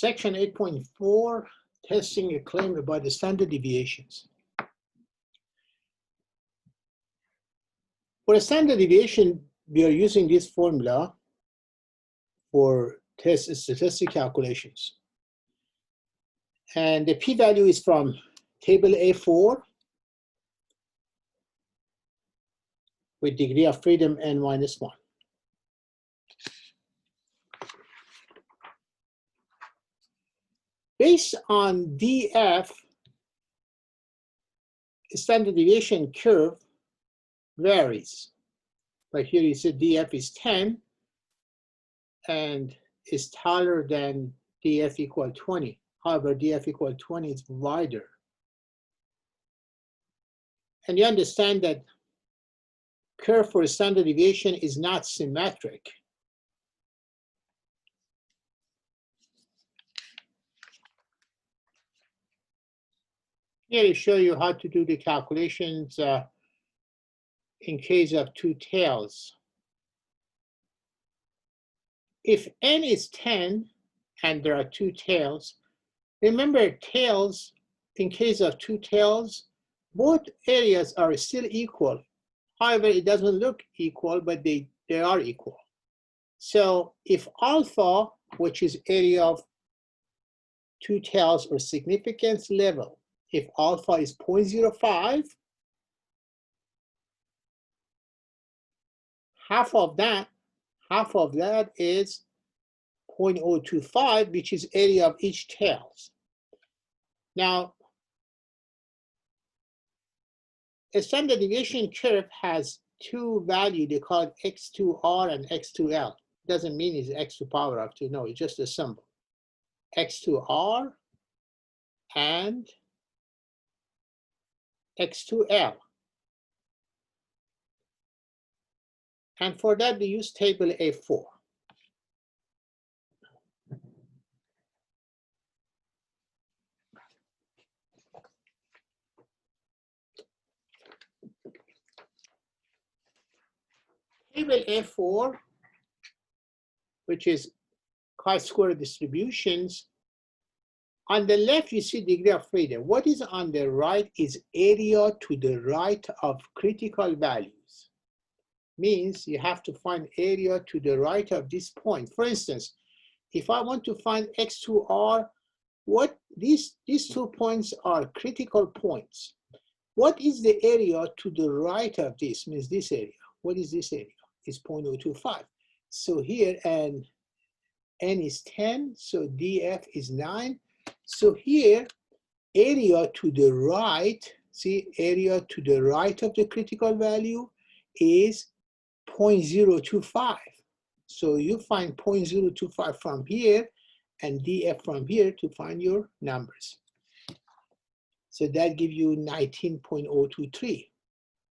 Section 8.4, testing a claim about the standard deviations. For a standard deviation, we are using this formula for test statistic calculations. And the p-value is from table A4 with degree of freedom n-1. Based on DF, standard deviation curve varies. Like here you see DF is 10 and is taller than DF equal 20. However, DF equal 20 is wider. And you understand that curve for standard deviation is not symmetric. Here I show you how to do the calculations in case of two tails. If n is 10 and there are two tails, remember tails, in case of two tails, both areas are still equal. However, it doesn't look equal, but they are equal. So if alpha, which is area of two tails or significance level, if alpha is 0.05, half of that is 0.025, which is area of each tails. Now, a standard deviation curve has two values. They call it x2r and x2l. Doesn't mean it's x to the power of 2. No, it's just a symbol. x2r and x2l. And for that, we use table A4. Table A4, which is chi-square distributions. On the left, you see degree of freedom. What is on the right is area to the right of critical values. Means you have to find area to the right of this point. For instance, if I want to find x2r, what these 2 points are critical points. What is the area to the right of this? Means this area. What is this area? It's 0.025. So here, and n is 10, so df is 9. So here, area to the right, see, area to the right of the critical value is 0.025. So you find 0.025 from here and df from here to find your numbers. So that gives you 19.023.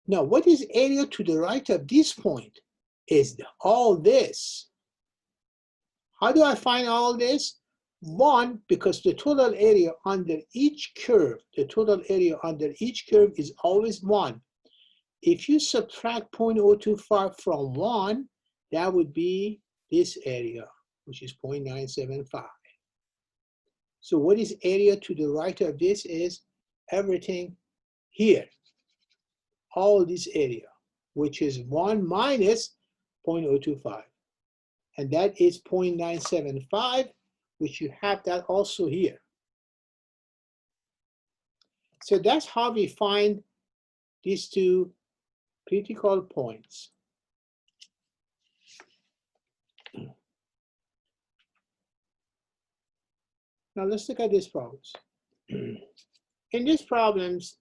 Now, what is area to the right of this point? Is all this. How do I find all this? 1, because the total area under each curve, is always 1. If you subtract 0.025 from 1, that would be this area, which is 0.975. So what is area to the right of this is everything here, all this area, which is 1 minus 0.025. And that is 0.975, which you have that also here. So that's how we find these two critical points. Now let's look at these problems. In these problems,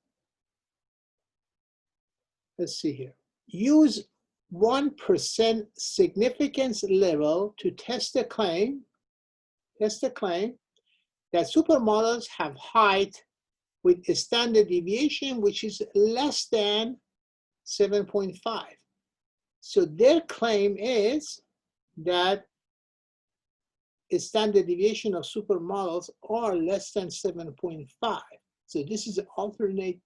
let's see here. Use 1% significance level to test a claim. That supermodels have height with a standard deviation which is less than 7.5. So their claim is that a standard deviation of supermodels are less than 7.5. So this is an alternate.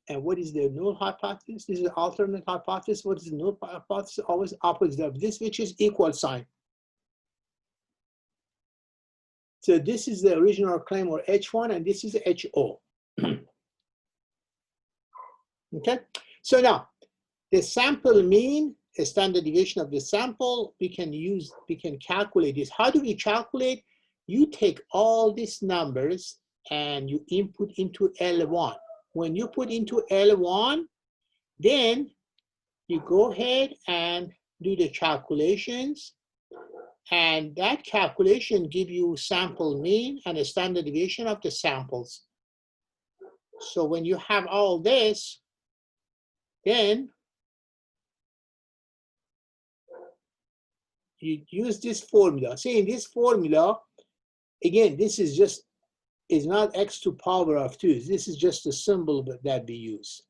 And what is the null hypothesis? This is an alternate hypothesis. What is the null hypothesis? Always opposite of this, which is equal sign. So this is the original claim, or H1, and this is HO. Okay, so now the sample mean, a standard deviation of the sample, we can calculate this. How do we calculate? You take all these numbers and you input into L1. When you put into L1, then you go ahead and do the calculations, and that calculation give you sample mean and a standard deviation of the samples. So when you have all this, then you use this formula. See, in this formula, again, this is not x to power of 2. This is just a symbol that we use,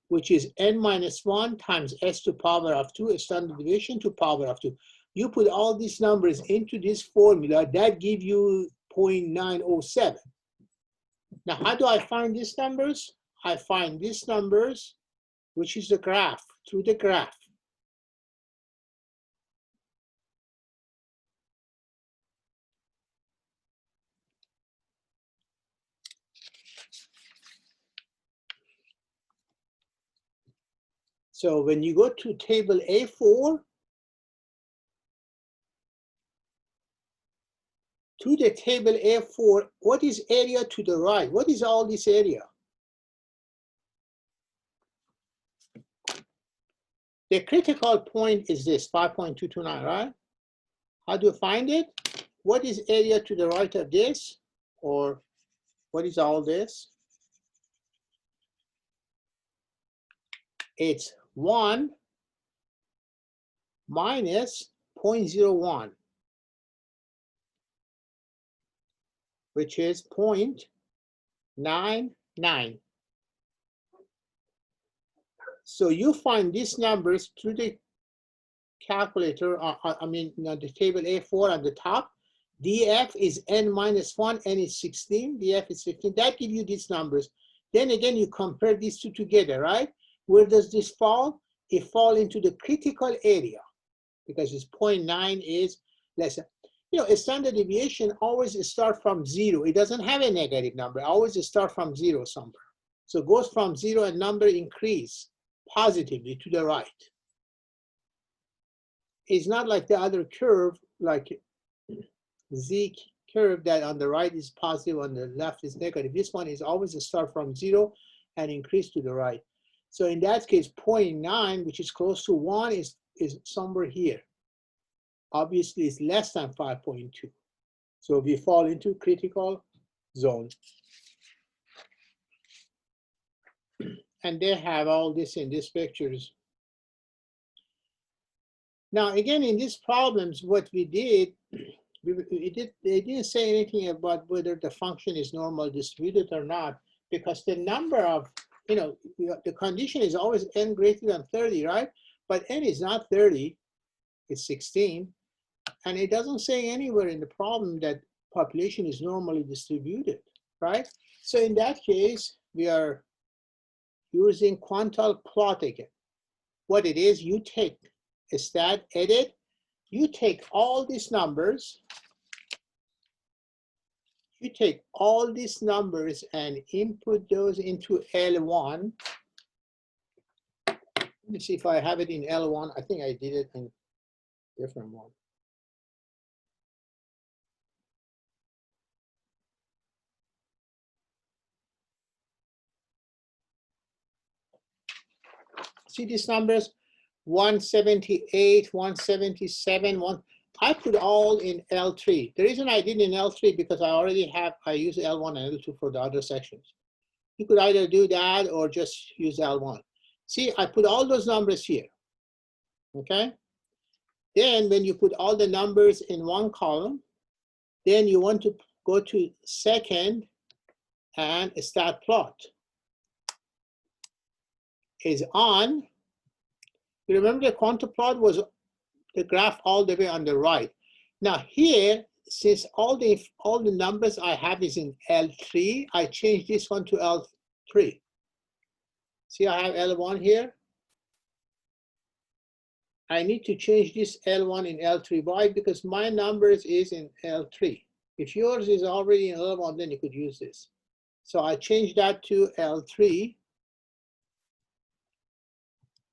which is n minus 1 times s to power of 2, a standard deviation to power of 2. You put all these numbers into this formula, that give you 0.907. Now, how do I find these numbers? I find these numbers, which is the graph, through the graph. So when you go to table A4, to the table A4, what is area to the right? What is all this area? The critical point is this, 5.229, right? How do you find it? What is area to the right of this? Or what is all this? It's 1 minus 0.01, which is 0.99. So you find these numbers through the calculator, the table A4 on the top. DF is n minus 1, n is 16, DF is 15. That gives you these numbers. Then again, you compare these two together, right? Where does this fall? It falls into the critical area because it's 0.9 is less. You know, a standard deviation always starts from 0. It doesn't have a negative number. It always start from 0 somewhere. So it goes from 0 and number increase positively to the right. It's not like the other curve, like Z curve, that on the right is positive, on the left is negative. This one is always a start from 0 and increase to the right. So in that case, 0.9, which is close to 1, is somewhere here. Obviously, it's less than 5.2. So we fall into critical zone. And they have all this in these pictures. Now, again, in these problems, what we did, they didn't say anything about whether the function is normal distributed or not, because the number of, the condition is always n greater than 30, right? But n is not 30, it's 16. And it doesn't say anywhere in the problem that population is normally distributed, right? So in that case, we are using quantile plot again. What it is, you take a stat edit, you take all these numbers, and input those into L1. Let me see if I have it in L1. I think I did it in a different one. See these numbers, 178, 177, I put all in L3. The reason I did in L3 because I use L1 and L2 for the other sections. You could either do that or just use L1. See, I put all those numbers here, okay? Then when you put all the numbers in one column, then you want to go to second and stat plot. Is on. You remember the quantile plot was the graph all the way on the right. Now here, since all the numbers I have is in L3, I change this one to L3. See, I have L1 here. I need to change this L1 in L3. Why? Because my numbers is in L3. If yours is already in L1, then you could use this. So I changed that to L3.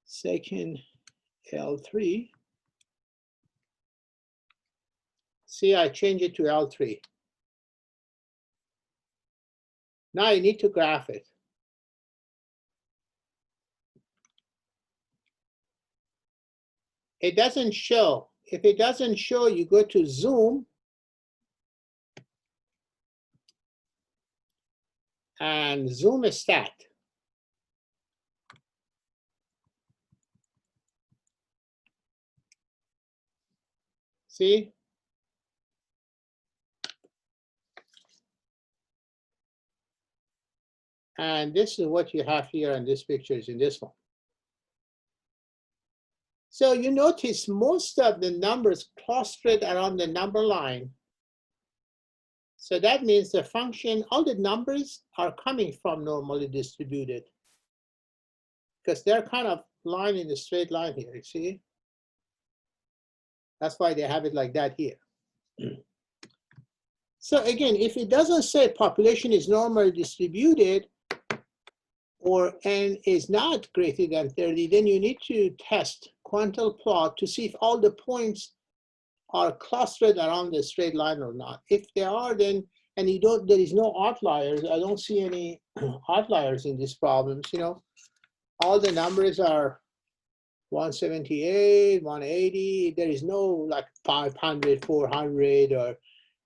Second L3. See, I changed it to L3. Now you need to graph it. It doesn't show. If it doesn't show, you go to zoom and zoom a stat. See? And this is what you have here, and this picture is in this one. So you notice most of the numbers clustered around the number line. So that means the function, all the numbers are coming from normally distributed, because they're kind of line in a straight line here, you see? That's why they have it like that here. So again, if it doesn't say population is normally distributed or n is not greater than 30, then you need to test quantile plot to see if all the points are clustered around the straight line or not. If they are, then, and you don't, there is no outliers. I don't see any outliers in these problems, you know. All the numbers are 178, 180. There is no like 500, 400, or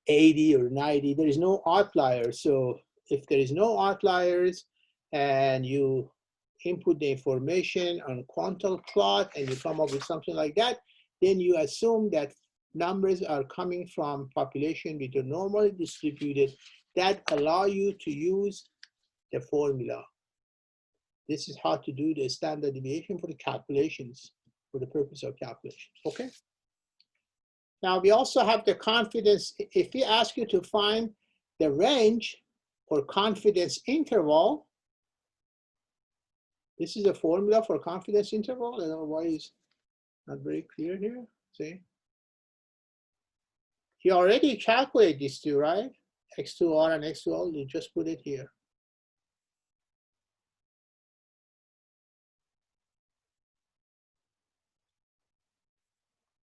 80 or 90. There is no outliers. So if there is no outliers and you input the information on quantile plot and you come up with something like that, then you assume that numbers are coming from population which are normally distributed, that allow you to use the formula. This is how to do the standard deviation for the calculations, for the purpose of calculation, okay? Now we also have the confidence. If we ask you to find the range or confidence interval, this is a formula for confidence interval. I don't know why it's not very clear here, see? You already calculate these two, right? X2R and X2L, you just put it here.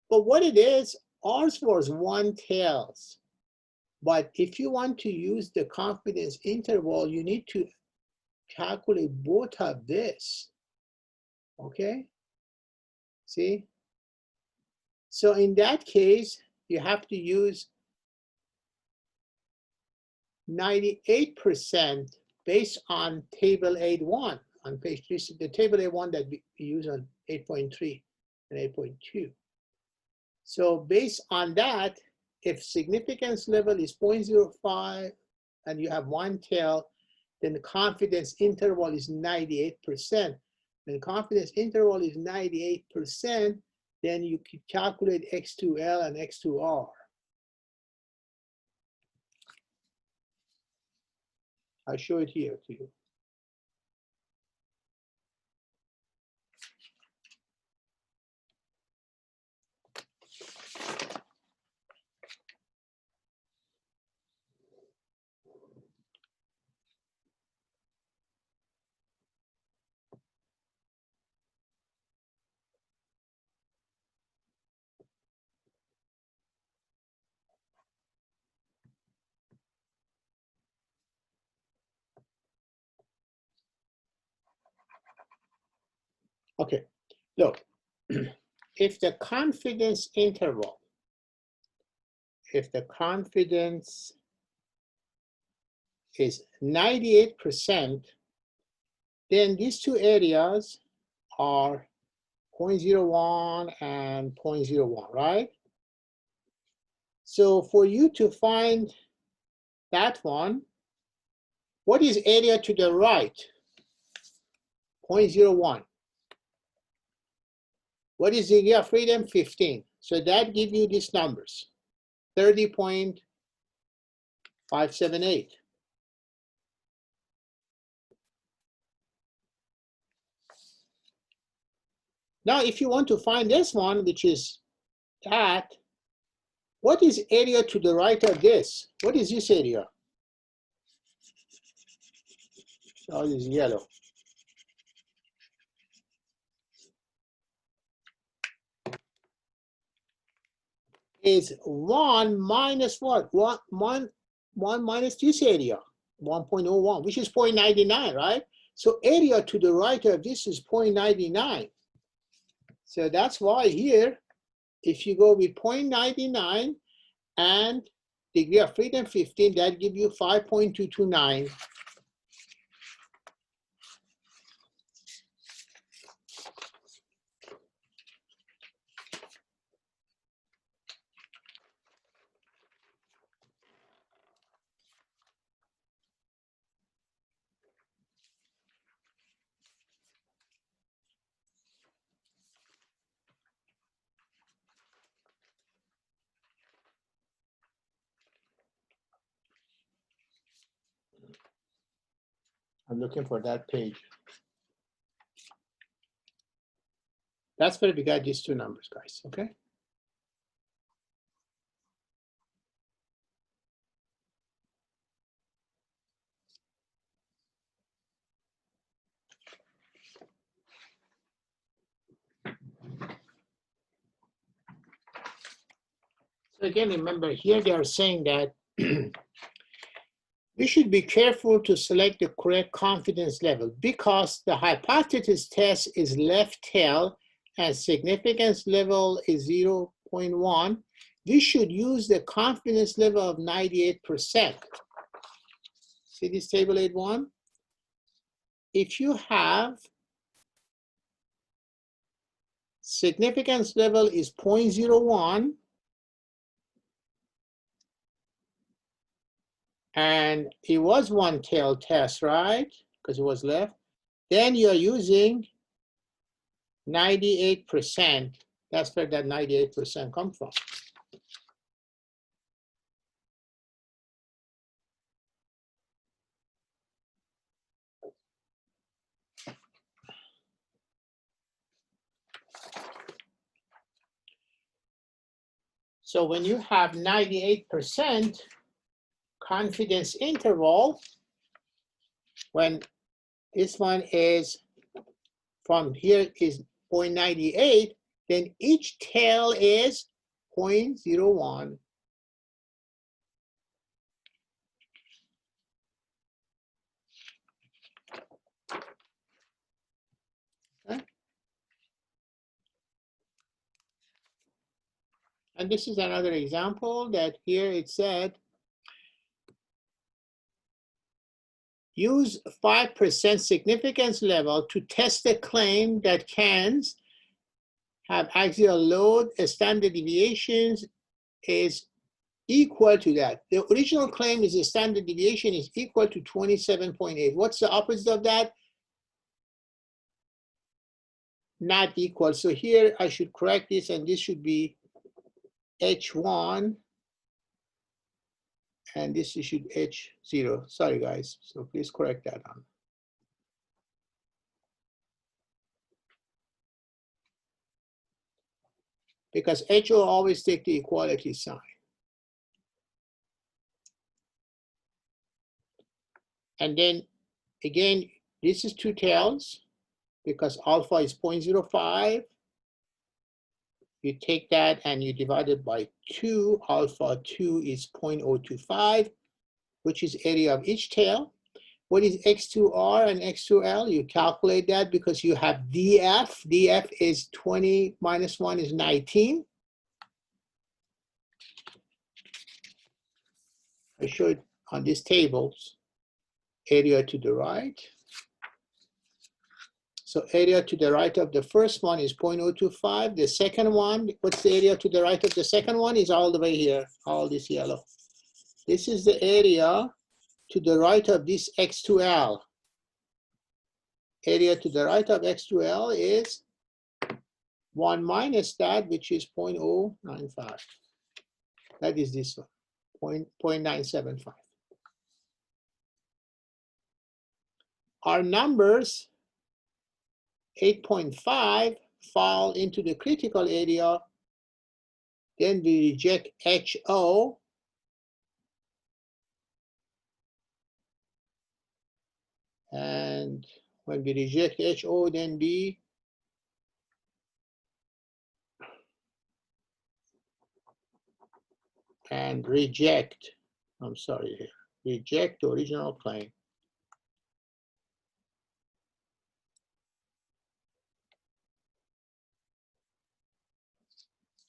But what it is, ours was one tails. But if you want to use the confidence interval, you need to calculate both of this, okay? See? So in that case, you have to use 98% based on table 8.1 on page 3, the table 8.1 that we use on 8.3 and 8.2. So based on that, if significance level is 0.05 and you have one tail, then the confidence interval is 98%. When the confidence interval is 98%, then you can calculate X2L and X2R. I'll show it here to you. Okay, look, if the confidence interval, if the confidence is 98%, then these two areas are 0.01 and 0.01, right? So for you to find that one, what is area to the right? 0.01. What is degree of freedom? 15. So that gives you these numbers, 30.578. Now, if you want to find this one, which is that, What is area to the right of this? What is this area? All is yellow. Is 1 minus what? 1 minus this area, 1.01, which is 0.99, right? So area to the right of this is 0.99. So that's why here, if you go with 0.99 and degree of freedom 15, that gives you 5.229. I'm looking for that page. That's where we got these two numbers, guys, okay? So again, remember here they are saying that we should be careful to select the correct confidence level because the hypothesis test is left tail and significance level is 0.1. We should use the confidence level of 98%. See this table 8.1? If you have significance level is 0.01, and it was one tail test, right? Because it was left. Then you're using 98%. That's where that 98% comes from. So when you have 98% confidence interval, when this one is from here is 0.98, then each tail is 0.01. Okay. And this is another example that here it said, use 5% significance level to test the claim that cans have axial load, standard deviations is equal to that. The original claim is the standard deviation is equal to 27.8. What's the opposite of that? Not equal. So here I should correct this, and this should be H1, and this should H0. Sorry, guys. So please correct that on. Because HO always take the equality sign. And then again, this is two tails because alpha is 0.05. You take that and you divide it by 2. Alpha 2 is 0.025, which is area of each tail. What is X2R and X2L? You calculate that because you have DF. DF is 20 minus 1 is 19. I showed on these tables, area to the right. So area to the right of the first one is 0.025. The second one, what's the area to the right of the second one is all the way here, all this yellow. This is the area to the right of this X2L. Area to the right of X2L is 1 minus that, which is 0.095. That is this one, 0.975. Our numbers, 8.5 fall into the critical area. Then we reject HO. And when we reject HO, then we and reject, I'm sorry here, reject the original claim.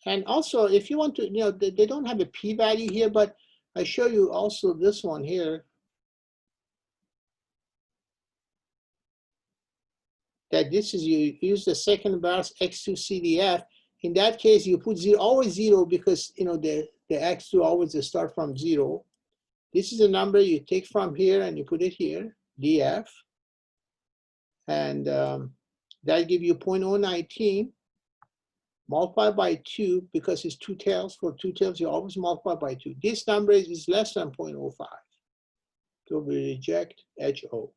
And also, if you want to, you know, they don't have a p-value here, but I show you also this one here, that this is, you use the second bars X2 CDF. In that case, you put zero, always zero, because, you know, the X2 always start from zero. This is a number you take from here and you put it here, DF. And that give you 0.019. Multiply by 2, because it's two tails. For two tails, you always multiply by 2. This number is less than 0.05. So we reject HO.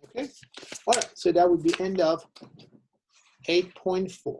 Okay. All right. So that would be end of 8.4.